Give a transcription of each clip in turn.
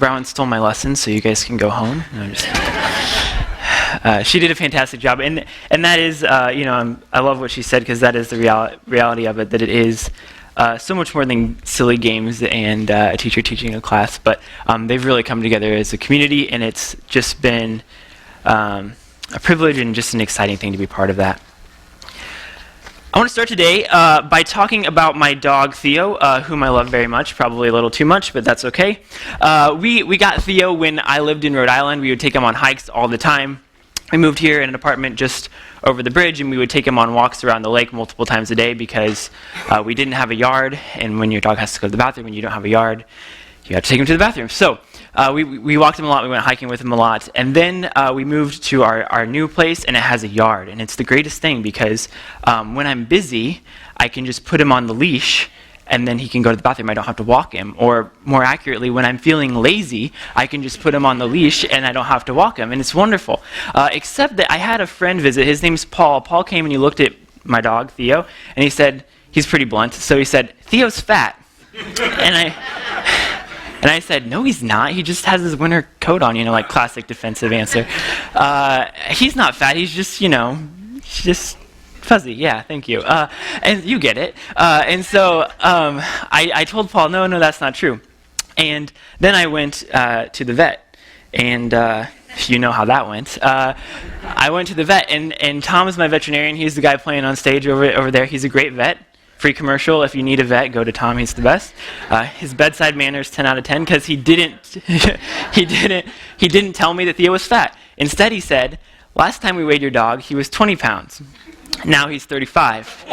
Brown stole my lesson, so you guys can go home. No, I'm just she did a fantastic job, and that is, I love what she said, because that is the reality of it, that it is so much more than silly games and a teacher teaching a class, but they've really come together as a community, and it's just been a privilege and just an exciting thing to be part of that. I want to start today by talking about my dog, Theo, whom I love very much, probably a little too much, but that's okay. We got Theo when I lived in Rhode Island. We would take him on hikes all the time. We moved here in an apartment just over the bridge, and we would take him on walks around the lake multiple times a day because we didn't have a yard, and when your dog has to go to the bathroom and you don't have a yard, you have to take him to the bathroom. So we walked him a lot, we went hiking with him a lot, and then we moved to our new place, and it has a yard, and it's the greatest thing because when I'm busy, I can just put him on the leash, and then he can go to the bathroom. I don't have to walk him. Or more accurately, when I'm feeling lazy, I can just put him on the leash and I don't have to walk him. And it's wonderful. Except that I had a friend visit. His name's Paul. Paul came and he looked at my dog, Theo, and he said, he's pretty blunt, so he said, "Theo's fat." and I said, "No, he's not. He just has his winter coat on, like classic defensive answer. He's not fat. He's just, he's just fuzzy." Yeah, thank you. And you get it. And so I told Paul, no, that's not true. And then I went to the vet, and you know how that went. I went to the vet, and Tom is my veterinarian. He's the guy playing on stage over there. He's a great vet. Free commercial. If you need a vet, go to Tom. He's the best. His bedside manner is 10 out of 10 because he didn't tell me that Theo was fat. Instead, he said, "Last time we weighed your dog, he was 20 pounds. Now he's 35.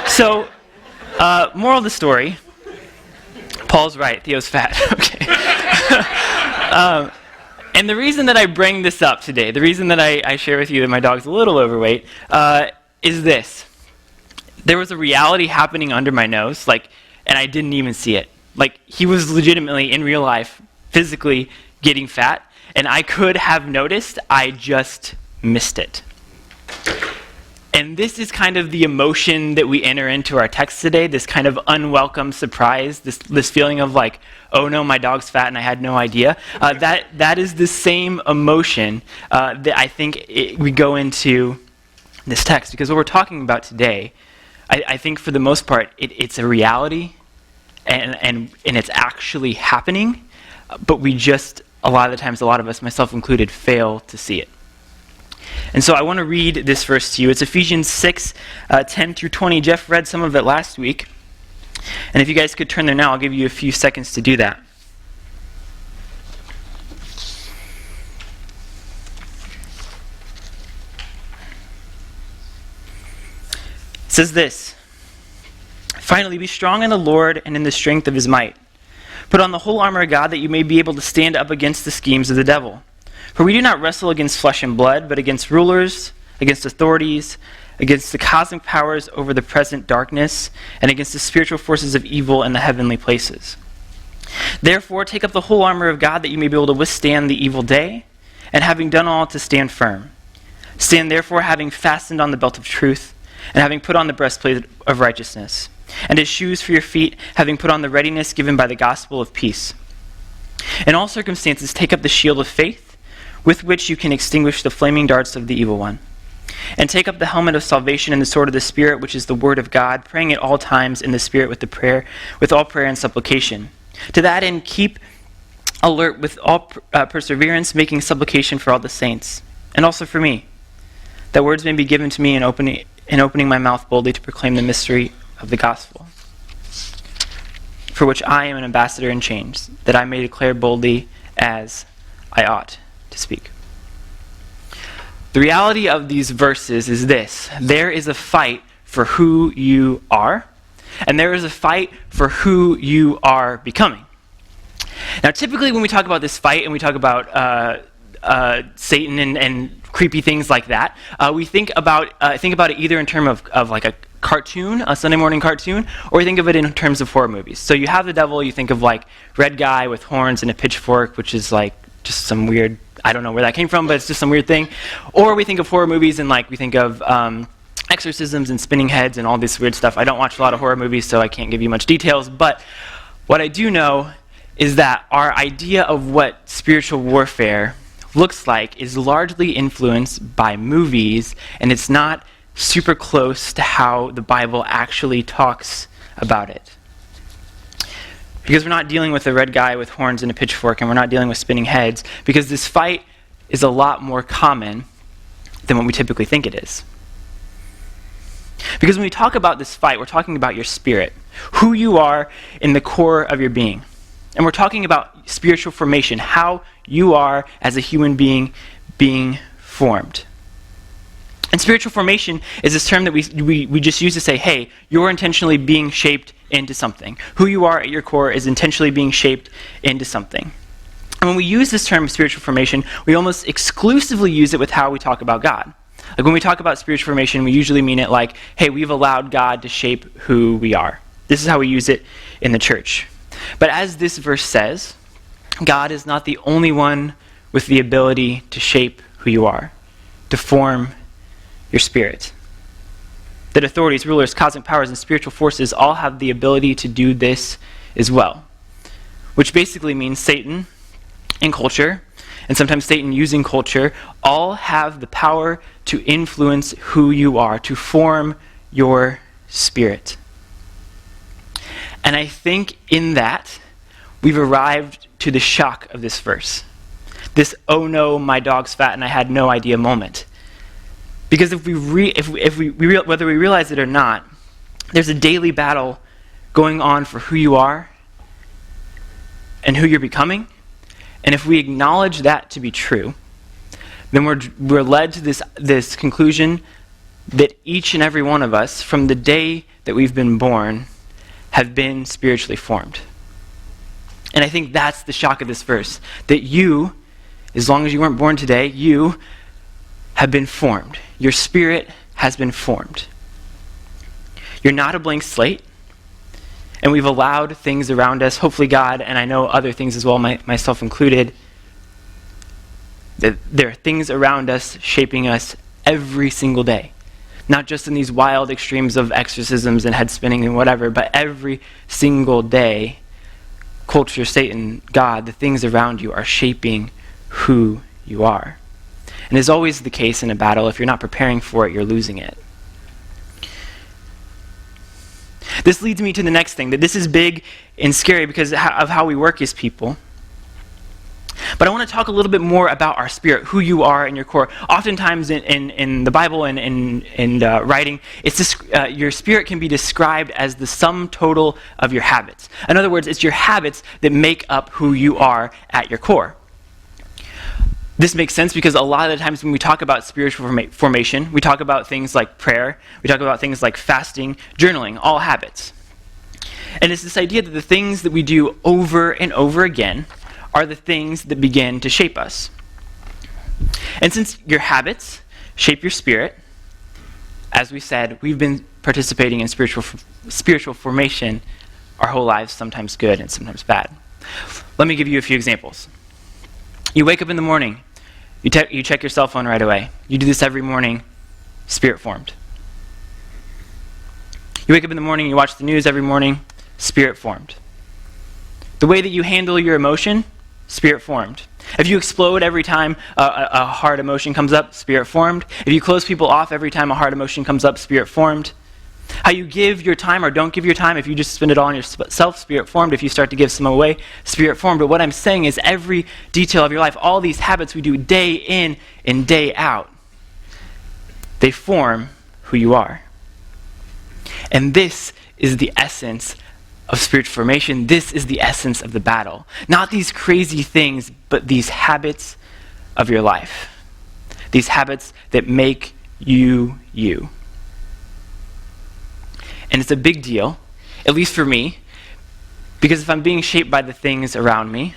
So, moral of the story, Paul's right, Theo's fat. Okay. And the reason that I bring this up today, the reason that I share with you that my dog's a little overweight, is this. There was a reality happening under my nose, and I didn't even see it. He was legitimately, in real life, physically getting fat, and I could have noticed, I just missed it. And this is kind of the emotion that we enter into our text today, this kind of unwelcome surprise, this feeling of oh no, my dog's fat and I had no idea. That is the same emotion that I think we go into this text, because what we're talking about today, I think for the most part, it's a reality and it's actually happening, but we just, a lot of the times, a lot of us, myself included, fail to see it. And so I want to read this verse to you. It's Ephesians 6, 10 through 20. Jeff read some of it last week. And if you guys could turn there now, I'll give you a few seconds to do that. It says this: "Finally, be strong in the Lord and in the strength of his might. Put on the whole armor of God that you may be able to stand up against the schemes of the devil. For we do not wrestle against flesh and blood, but against rulers, against authorities, against the cosmic powers over the present darkness, and against the spiritual forces of evil in the heavenly places. Therefore, take up the whole armor of God that you may be able to withstand the evil day, and having done all, to stand firm. Stand therefore, having fastened on the belt of truth, and having put on the breastplate of righteousness, and as shoes for your feet, having put on the readiness given by the gospel of peace. In all circumstances, take up the shield of faith, with which you can extinguish the flaming darts of the evil one. And take up the helmet of salvation and the sword of the Spirit, which is the word of God, praying at all times in the Spirit with all prayer and supplication. To that end, keep alert with all perseverance, making supplication for all the saints, and also for me, that words may be given to me in opening my mouth boldly to proclaim the mystery of the gospel, for which I am an ambassador in chains, that I may declare boldly as I ought to speak." The reality of these verses is this: there is a fight for who you are, and there is a fight for who you are becoming. Now, typically when we talk about this fight and we talk about Satan and creepy things like that, we think about it either in terms of like a cartoon, a Sunday morning cartoon, or we think of it in terms of horror movies. So you have the devil, you think of red guy with horns and a pitchfork, which is just some weird, I don't know where that came from, but it's just some weird thing. Or we think of horror movies and we think of exorcisms and spinning heads and all this weird stuff. I don't watch a lot of horror movies, so I can't give you much details, but What I do know is that our idea of what spiritual warfare looks like is largely influenced by movies, and it's not super close to how the Bible actually talks about it. Because we're not dealing with a red guy with horns and a pitchfork, and we're not dealing with spinning heads, because this fight is a lot more common than what we typically think it is. Because when we talk about this fight, we're talking about your spirit, who you are in the core of your being. And we're talking about spiritual formation, how you are as a human being being formed. And spiritual formation is this term that we just use to say, hey, you're intentionally being shaped into something. Who you are at your core is intentionally being shaped into something. And when we use this term spiritual formation, we almost exclusively use it with how we talk about God. Like when we talk about spiritual formation, we usually mean it like, hey, we've allowed God to shape who we are. This is how we use it in the church. But as this verse says, God is not the only one with the ability to shape who you are, to form your spirit. That authorities, rulers, cosmic powers, and spiritual forces all have the ability to do this as well. Which basically means Satan and culture, and sometimes Satan using culture, all have the power to influence who you are, to form your spirit. And I think in that, we've arrived to the shock of this verse. This, oh no, my dog's fat and I had no idea moment. Because whether we realize it or not, there's a daily battle going on for who you are and who you're becoming. And if we acknowledge that to be true, then we're led to this conclusion that each and every one of us, from the day that we've been born, have been spiritually formed. And I think that's the shock of this verse, that you, as long as you weren't born today, you have been formed. Your spirit has been formed. You're not a blank slate, and we've allowed things around us, hopefully God, and I know other things as well, myself included, that there are things around us shaping us every single day. Not just in these wild extremes of exorcisms and head spinning and whatever, but every single day, culture, Satan, God, the things around you are shaping who you are. And as always the case in a battle, if you're not preparing for it, you're losing it. This leads me to the next thing, that this is big and scary because of how we work as people. But I want to talk a little bit more about our spirit, who you are in your core. Oftentimes in the Bible and in writing, your spirit can be described as the sum total of your habits. In other words, it's your habits that make up who you are at your core. This makes sense because a lot of the times when we talk about spiritual formation, we talk about things like prayer, we talk about things like fasting, journaling, all habits. And it's this idea that the things that we do over and over again are the things that begin to shape us. And since your habits shape your spirit, as we said, we've been participating in spiritual formation our whole lives, sometimes good and sometimes bad. Let me give you a few examples. You wake up in the morning, you check your cell phone right away. You do this every morning, spirit formed. You wake up in the morning, you watch the news every morning, spirit formed. The way that you handle your emotion, spirit formed. If you explode every time a hard emotion comes up, spirit formed. If you close people off every time a hard emotion comes up, spirit formed. How you give your time or don't give your time, if you just spend it all on yourself, spirit formed. If you start to give some away, spirit formed. But what I'm saying is every detail of your life, all these habits we do day in and day out, they form who you are. And this is the essence of spiritual formation. This is the essence of the battle. Not these crazy things, but these habits of your life. These habits that make you you. And it's a big deal, at least for me, because if I'm being shaped by the things around me,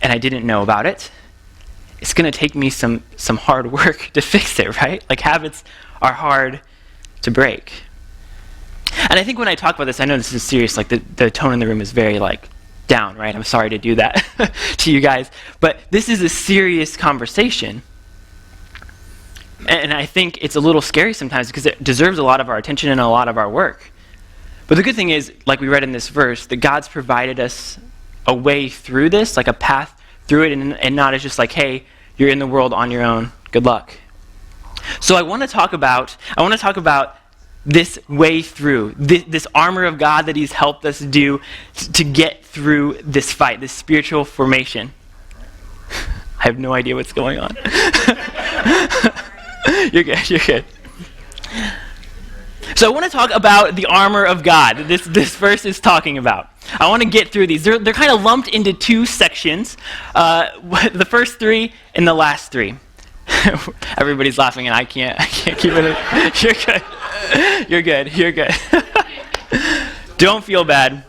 and I didn't know about it, it's going to take me some hard work to fix it, right? Like habits are hard to break. And I think when I talk about this, I know this is serious, like the tone in the room is very down, right? I'm sorry to do that to you guys, but this is a serious conversation. And I think it's a little scary sometimes because it deserves a lot of our attention and a lot of our work. But the good thing is, like we read in this verse, that God's provided us a way through this, like a path through it, and not as just like, hey, you're in the world on your own, good luck. So I want to talk about this way through, this armor of God that he's helped us do to get through this fight, this spiritual formation. I have no idea what's going on. You're good. So I want to talk about the armor of God that this verse is talking about. I want to get through these. They're kind of lumped into two sections, the first three and the last three. Everybody's laughing and I can't keep it. You're good. Don't feel bad.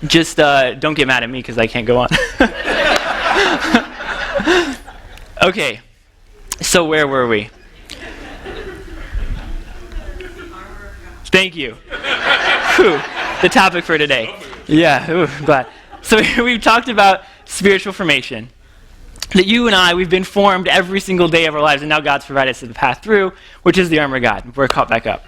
Just don't get mad at me because I can't go on. Okay, so where were we? Thank you. Whew, the topic for today. Yeah, glad. So we've talked about spiritual formation. That you and I, we've been formed every single day of our lives, and now God's provided us the path through, which is the armor of God. We're caught back up.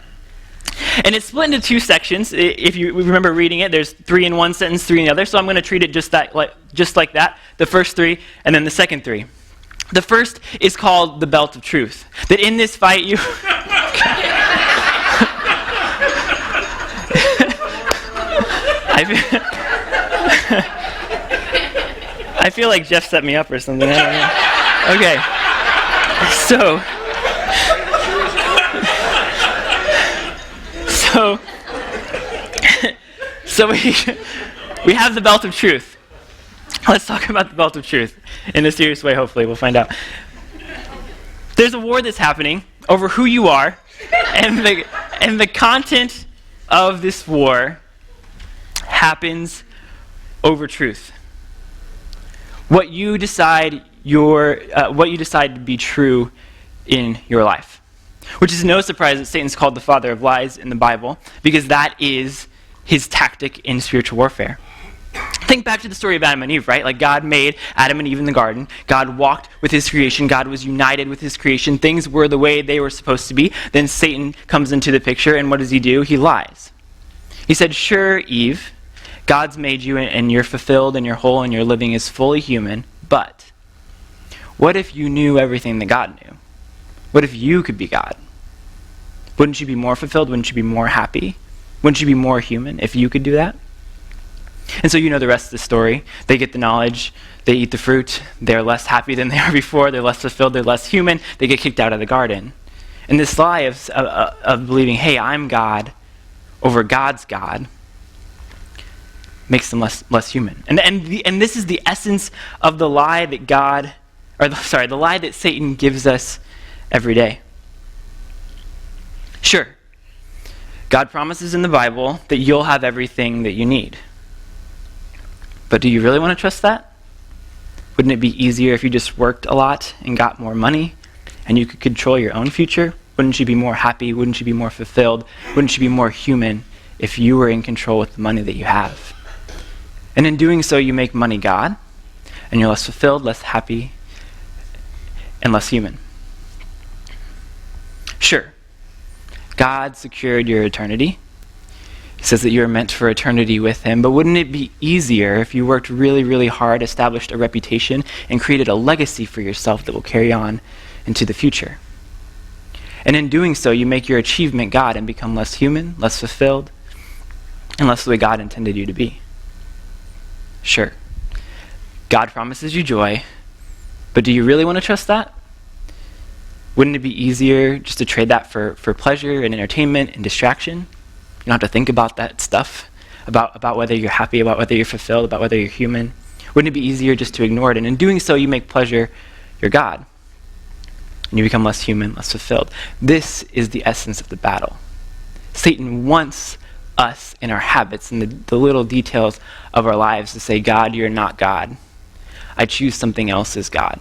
And it's split into two sections. If you remember reading it, there's 3 in one sentence, 3 in the other. So I'm going to treat it just like that. The first 3, and then the second 3. The first is called the belt of truth. That in this fight, you... I feel like Jeff set me up or something. I don't know. Okay. So we have the belt of truth. Let's talk about the belt of truth in a serious way, hopefully. We'll find out. There's a war that's happening over who you are, and the content of this war happens over truth. What you decide to be true in your life. Which is no surprise that Satan's called the father of lies in the Bible, because that is his tactic in spiritual warfare. Think back to the story of Adam and Eve, right? Like God made Adam and Eve in the garden. God walked with his creation. God was united with his creation. Things were the way they were supposed to be. Then Satan comes into the picture, and what does he do? He lies. He said, sure, Eve, God's made you and you're fulfilled and you're whole and you're living as fully human, but what if you knew everything that God knew? What if you could be God? Wouldn't you be more fulfilled? Wouldn't you be more happy? Wouldn't you be more human if you could do that? And so you know the rest of the story. They get the knowledge, they eat the fruit, they're less happy than they were before, they're less fulfilled, they're less human, they get kicked out of the garden. And this lie of believing, hey, I'm God over God's God, makes them less human. And this is the essence of the lie that the lie that Satan gives us every day. Sure, God promises in the Bible that you'll have everything that you need. But do you really want to trust that? Wouldn't it be easier if you just worked a lot and got more money and you could control your own future? Wouldn't you be more happy? Wouldn't you be more fulfilled? Wouldn't you be more human if you were in control with the money that you have? And in doing so, you make money God, and you're less fulfilled, less happy, and less human. Sure, God secured your eternity. He says that you're meant for eternity with him, but wouldn't it be easier if you worked really, really hard, established a reputation, and created a legacy for yourself that will carry on into the future? And in doing so, you make your achievement God and become less human, less fulfilled, and less the way God intended you to be. Sure, God promises you joy, but do you really want to trust that? Wouldn't it be easier just to trade that for pleasure and entertainment and distraction? You don't have to think about that stuff, about whether you're happy, about whether you're fulfilled, about whether you're human. Wouldn't it be easier just to ignore it? And in doing so, you make pleasure your God. And you become less human, less fulfilled. This is the essence of the battle. Satan wants us in our habits and the little details of our lives to say, God, you're not God. I choose something else as God.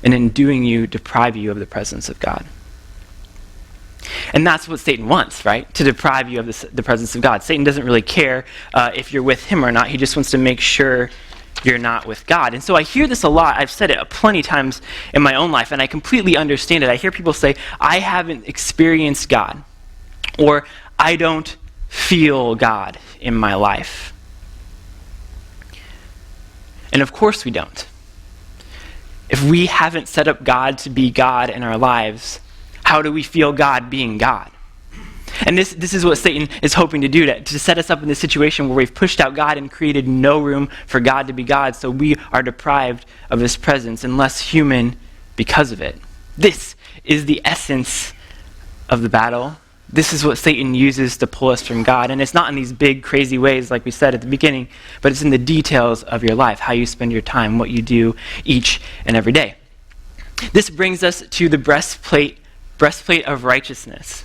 And in doing you, deprive you of the presence of God. And that's what Satan wants, right? To deprive you of the presence of God. Satan doesn't really care if you're with him or not. He just wants to make sure you're not with God. And so I hear this a lot. I've said it plenty times in my own life, and I completely understand it. I hear people say, I haven't experienced God, or I don't feel God in my life? And of course we don't. If we haven't set up God to be God in our lives, how do we feel God being God? And this is what Satan is hoping to do, to set us up in this situation where we've pushed out God and created no room for God to be God, so we are deprived of his presence and less human because of it. This is the essence of the battle. This is what Satan uses to pull us from God. And it's not in these big, crazy ways like we said at the beginning, but it's in the details of your life, how you spend your time, what you do each and every day. This brings us to the breastplate of righteousness.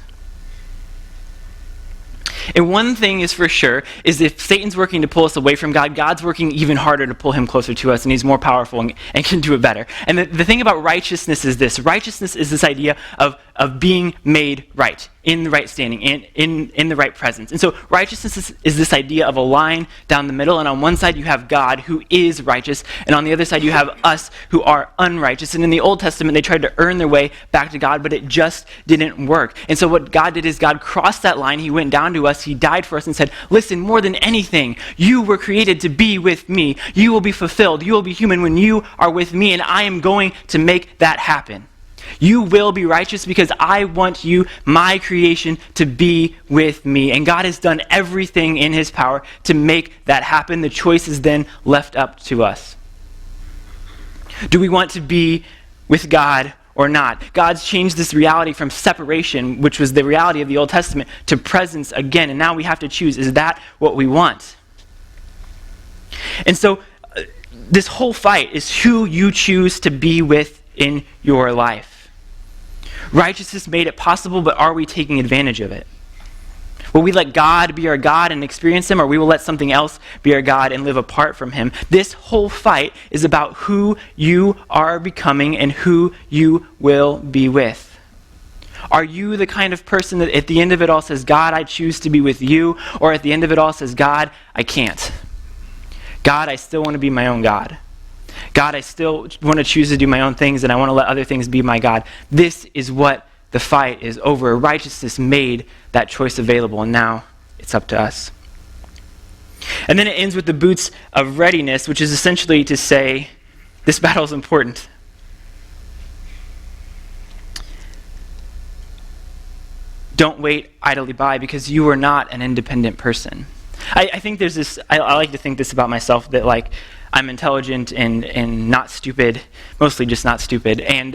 And one thing is for sure, is if Satan's working to pull us away from God, God's working even harder to pull him closer to us, and he's more powerful and can do it better. And the thing about righteousness is this. Righteousness is this idea of being made right, in the right standing, in the right presence. And so righteousness is this idea of a line down the middle, and on one side you have God, who is righteous, and on the other side you have us, who are unrighteous. And in the Old Testament, they tried to earn their way back to God, but it just didn't work. And so what God did is God crossed that line. He went down to us. He died for us and said, listen, more than anything, you were created to be with me. You will be fulfilled. You will be human when you are with me, and I am going to make that happen. You will be righteous because I want you, my creation, to be with me. And God has done everything in his power to make that happen. The choice is then left up to us. Do we want to be with God or not? God's changed this reality from separation, which was the reality of the Old Testament, to presence again. And now we have to choose, is that what we want? And so this whole fight is who you choose to be with in your life. Righteousness made it possible, but are we taking advantage of it? Will we let God be our God and experience him, or we will let something else be our God and live apart from him? This whole fight is about who you are becoming and who you will be with. Are you the kind of person that at the end of it all says, God, I choose to be with you, or at the end of it all says, God, I can't. God, I still want to be my own God. God, I still want to choose to do my own things, and I want to let other things be my God. This is what the fight is over. Righteousness made that choice available, and now it's up to us. And then it ends with the boots of readiness, which is essentially to say, this battle is important. Don't wait idly by, because you are not an independent person. I think there's this, I like to think this about myself, that like, I'm intelligent and not stupid, mostly just not stupid, and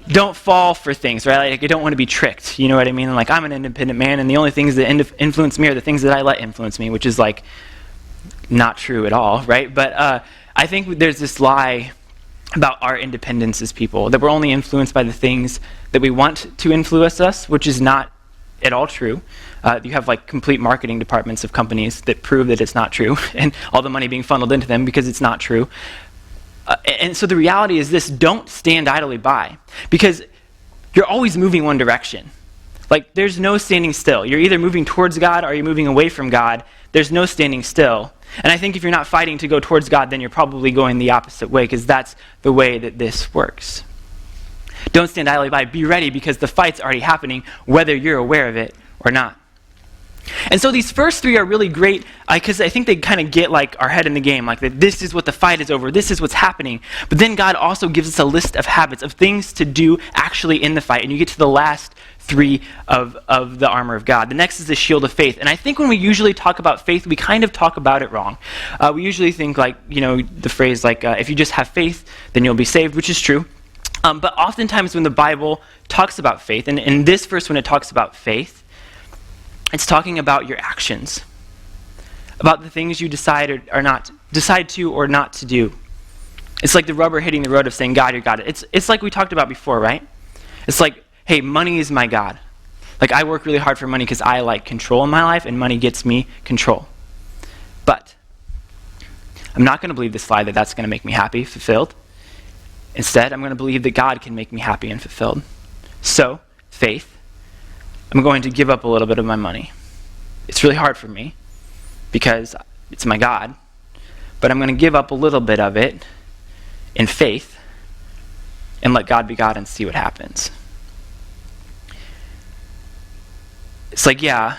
don't fall for things, right? Like, I don't want to be tricked, you know what I mean? Like, I'm an independent man, and the only things that influence me are the things that I let influence me, which is like not true at all, right? But I think there's this lie about our independence as people, that we're only influenced by the things that we want to influence us, which is not at all true. You have like complete marketing departments of companies that prove that it's not true, and all the money being funneled into them because it's not true. And so the reality is this: don't stand idly by, because you're always moving one direction. Like, there's no standing still. You're either moving towards God or you're moving away from God. There's no standing still. And I think if you're not fighting to go towards God, then you're probably going the opposite way, because that's the way that this works. Don't stand idly by. Be ready, because the fight's already happening, whether you're aware of it or not. And so these first three are really great, because I think they kind of get like our head in the game, like that this is what the fight is over, this is what's happening. But then God also gives us a list of habits, of things to do actually in the fight. And you get to the last three of the armor of God. The next is the shield of faith. And I think when we usually talk about faith, we kind of talk about it wrong. We usually think like, you know, the phrase like, if you just have faith, then you'll be saved, which is true. But oftentimes when the Bible talks about faith, and in this verse when it talks about faith, it's talking about your actions, about the things you decide to or not to do. It's like the rubber hitting the road of saying, God, you're God. It's like we talked about before, right? It's like, hey, money is my God. Like, I work really hard for money because I like control in my life, and money gets me control. But I'm not going to believe this lie that that's going to make me happy, fulfilled. Instead, I'm going to believe that God can make me happy and fulfilled. So, faith. I'm going to give up a little bit of my money. It's really hard for me because it's my God, but I'm going to give up a little bit of it in faith and let God be God and see what happens. It's like, yeah,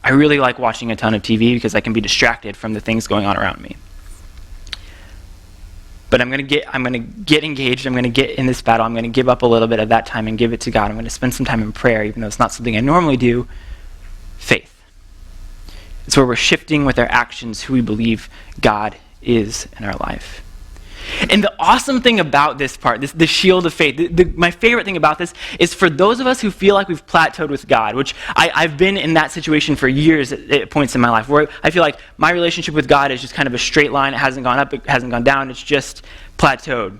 I really like watching a ton of TV because I can be distracted from the things going on around me. But I'm going to get engaged. I'm going to get in this battle. I'm going to give up a little bit of that time and give it to God. I'm going to spend some time in prayer, even though it's not something I normally do. Faith. It's where we're shifting with our actions who we believe God is in our life. And the awesome thing about this part, the shield of faith, my favorite thing about this is for those of us who feel like we've plateaued with God, which I've been in that situation for years at points in my life, where I feel like my relationship with God is just kind of a straight line. It hasn't gone up, it hasn't gone down, it's just plateaued.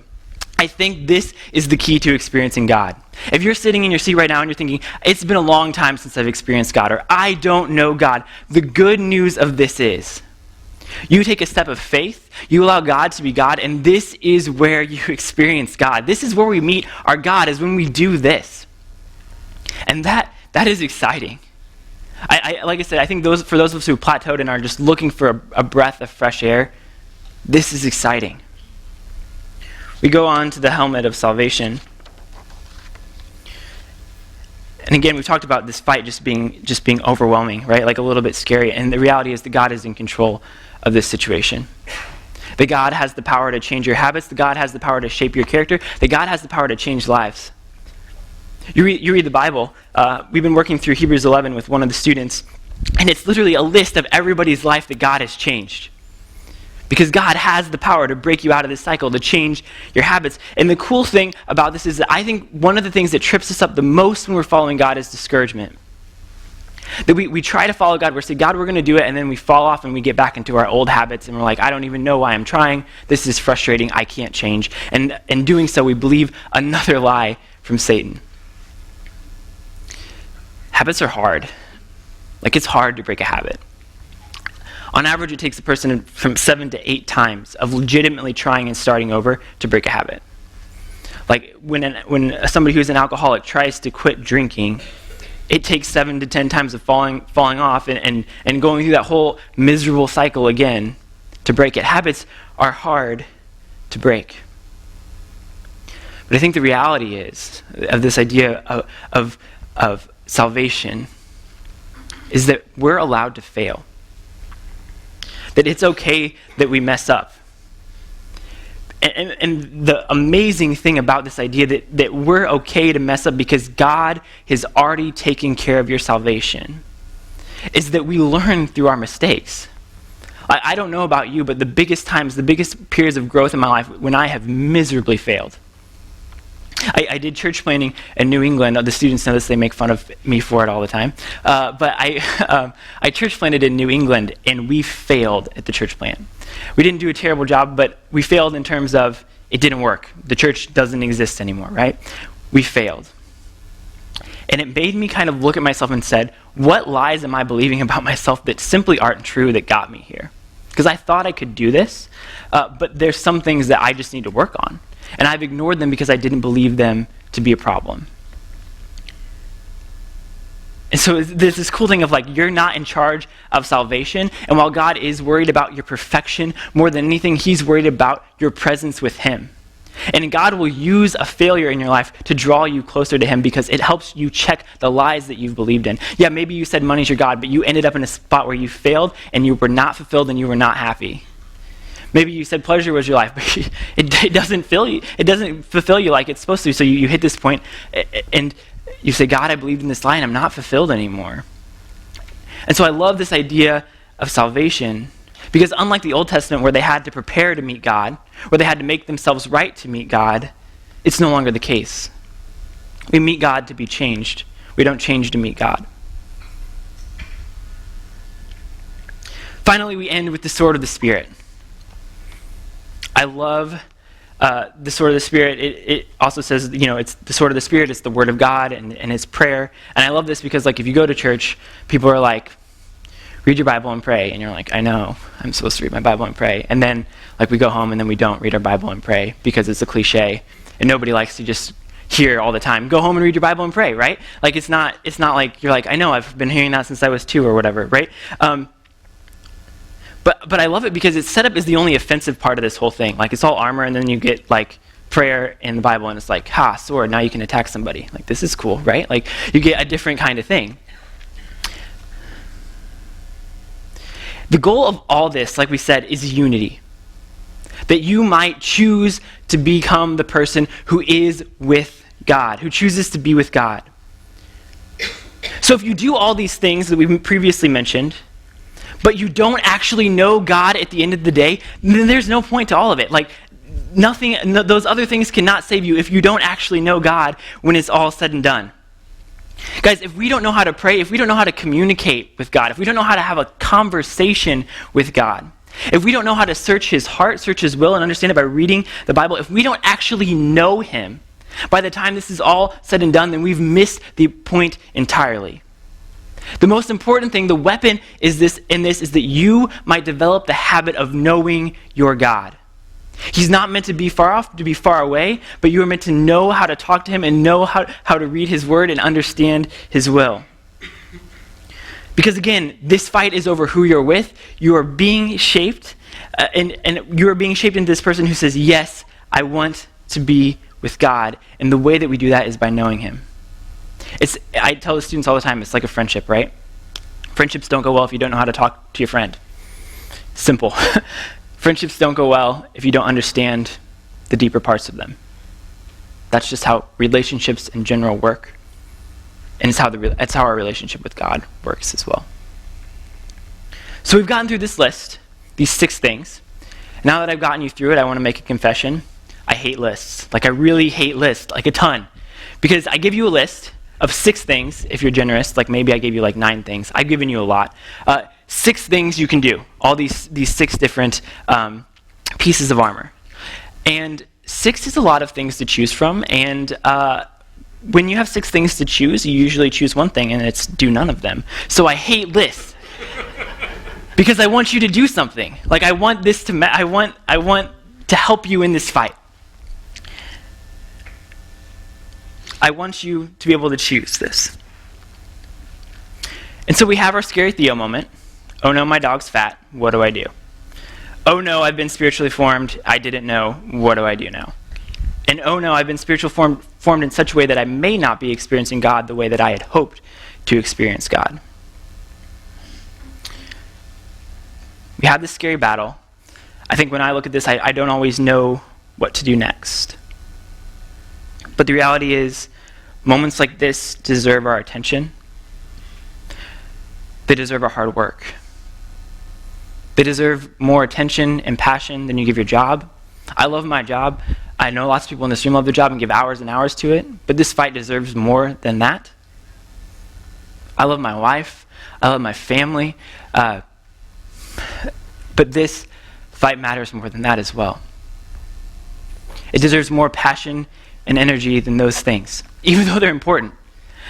I think this is the key to experiencing God. If you're sitting in your seat right now and you're thinking, it's been a long time since I've experienced God, or I don't know God, the good news of this is, you take a step of faith, you allow God to be God, and this is where you experience God. This is where we meet our God, is when we do this. And that is exciting. Like I said, I think for those of us who plateaued and are just looking for a breath of fresh air, this is exciting. We go on to the helmet of salvation. And again, we've talked about this fight just being overwhelming, right? Like a little bit scary. And the reality is that God is in control of this situation. That God has the power to change your habits. That God has the power to shape your character. That God has the power to change lives. You read the Bible. We've been working through Hebrews 11 with one of the students, and it's literally a list of everybody's life that God has changed. Because God has the power to break you out of this cycle, to change your habits. And the cool thing about this is that I think one of the things that trips us up the most when we're following God is discouragement. That we try to follow God, we're saying, God, we're going to do it, and then we fall off and we get back into our old habits, and we're like, I don't even know why I'm trying. This is frustrating. I can't change. And in doing so, we believe another lie from Satan. Habits are hard. Like, it's hard to break a habit. On average, it takes a person from 7 to 8 times of legitimately trying and starting over to break a habit. Like when somebody who's an alcoholic tries to quit drinking, it takes 7 to 10 times of falling off and going through that whole miserable cycle again to break it. Habits are hard to break. But I think the reality is of this idea of salvation is that we're allowed to fail. That it's okay that we mess up. And the amazing thing about this idea that we're okay to mess up because God has already taken care of your salvation is that we learn through our mistakes. I don't know about you, but the biggest periods of growth in my life when I have miserably failed. I did church planting in New England. The students know this, they make fun of me for it all the time. But I church planted in New England, and we failed at the church plant. We didn't do a terrible job, but we failed in terms of it didn't work. The church doesn't exist anymore, right? We failed. And it made me kind of look at myself and said, what lies am I believing about myself that simply aren't true that got me here? Because I thought I could do this, but there's some things that I just need to work on. And I've ignored them because I didn't believe them to be a problem. And so there's this cool thing of like, you're not in charge of salvation. And while God is worried about your perfection more than anything, he's worried about your presence with him. And God will use a failure in your life to draw you closer to him because it helps you check the lies that you've believed in. Yeah, maybe you said money's your God, but you ended up in a spot where you failed and you were not fulfilled and you were not happy. Maybe you said pleasure was your life, but it doesn't fill you. It doesn't fulfill you like it's supposed to. So you hit this point, and you say, God, I believed in this lie, and I'm not fulfilled anymore. And so I love this idea of salvation, because unlike the Old Testament where they had to prepare to meet God, where they had to make themselves right to meet God, it's no longer the case. We meet God to be changed. We don't change to meet God. Finally, we end with the sword of the Spirit. I love the sword of the Spirit. It also says, it's the sword of the Spirit. It's the Word of God and it's prayer. And I love this because, like, if you go to church, people are like, read your Bible and pray. And you're like, I know, I'm supposed to read my Bible and pray. And then, like, we go home and then we don't read our Bible and pray because it's a cliche. And nobody likes to just hear all the time, go home and read your Bible and pray, right? Like, it's not like you're like, I know, I've been hearing that since I was 2 or whatever, right? But I love it because it's set up as the only offensive part of this whole thing. Like, it's all armor, and then you get, like, prayer in the Bible, and it's like, sword, now you can attack somebody. Like, this is cool, right? Like, you get a different kind of thing. The goal of all this, like we said, is unity. That you might choose to become the person who is with God, who chooses to be with God. So if you do all these things that we previously mentioned, but you don't actually know God at the end of the day, then there's no point to all of it. Like, those other things cannot save you if you don't actually know God when it's all said and done. Guys, if we don't know how to pray, if we don't know how to communicate with God, if we don't know how to have a conversation with God, if we don't know how to search his heart, search his will, and understand it by reading the Bible, if we don't actually know him, by the time this is all said and done, then we've missed the point entirely. The most important thing, the weapon is that you might develop the habit of knowing your God. He's not meant to be far off, to be far away, but you are meant to know how to talk to him and know how to read his word and understand his will. Because again, this fight is over who you're with. You are being shaped, and you are being shaped into this person who says, yes, I want to be with God. And the way that we do that is by knowing him. I tell the students all the time, it's like a friendship, right? Friendships don't go well if you don't know how to talk to your friend. Simple. Friendships don't go well if you don't understand the deeper parts of them. That's just how relationships in general work. And it's how our relationship with God works as well. So we've gotten through this list, these 6 things. Now that I've gotten you through it, I want to make a confession. I hate lists. Like, I really hate lists, like a ton. Because I give you a list of 6 things, if you're generous. Like, maybe I gave you like 9 things. I've given you a lot. 6 things you can do. All these 6 different pieces of armor. And 6 is a lot of things to choose from. And when you have 6 things to choose, you usually choose one thing, and it's do none of them. So I hate lists. Because I want you to do something. Like, I want this to I want to help you in this fight. I want you to be able to choose this. And so we have our scary Theo moment. Oh no, my dog's fat. What do I do? Oh no, I've been spiritually formed. I didn't know. What do I do now? And oh no, I've been spiritually formed in such a way that I may not be experiencing God the way that I had hoped to experience God. We had this scary battle. I think when I look at this, I don't always know what to do next. But the reality is, moments like this deserve our attention. They deserve our hard work. They deserve more attention and passion than you give your job. I love my job. I know lots of people in this room love their job and give hours and hours to it, but this fight deserves more than that. I love my wife. I love my family. But this fight matters more than that as well. It deserves more passion and energy than those things, even though they're important.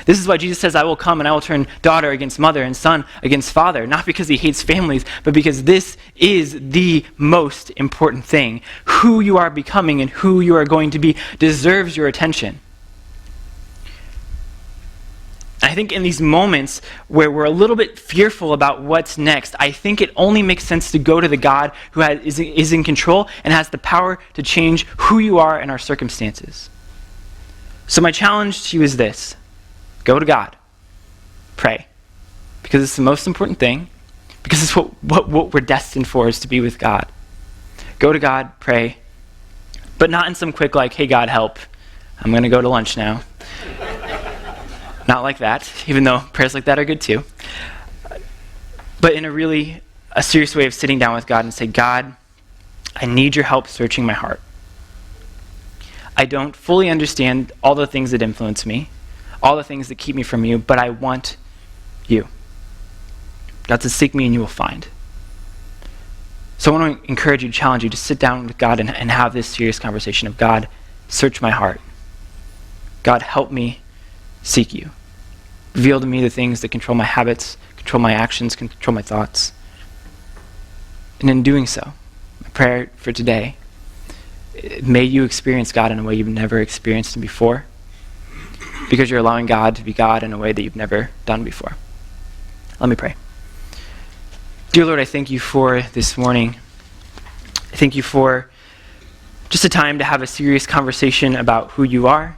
This is why Jesus says, I will come and I will turn daughter against mother and son against father, not because he hates families, but because this is the most important thing. Who you are becoming and who you are going to be deserves your attention. I think in these moments where we're a little bit fearful about what's next, I think it only makes sense to go to the God who is in control and has the power to change who you are and our circumstances. So my challenge to you is this. Go to God. Pray. Because it's the most important thing. Because it's what we're destined for, is to be with God. Go to God, pray. But not in some quick like, hey God, help. I'm going to go to lunch now. Not like that, even though prayers like that are good too. But in a serious way of sitting down with God and say, God, I need your help searching my heart. I don't fully understand all the things that influence me, all the things that keep me from you, but I want you. God says, seek me and you will find. So I want to encourage you, challenge you to sit down with God and have this serious conversation of, God, search my heart. God, help me seek you. Reveal to me the things that control my habits, control my actions, control my thoughts. And in doing so, my prayer for today, may you experience God in a way you've never experienced him before, because you're allowing God to be God in a way that you've never done before. Let me pray. Dear Lord, I thank you for this morning. I thank you for just a time to have a serious conversation about who you are,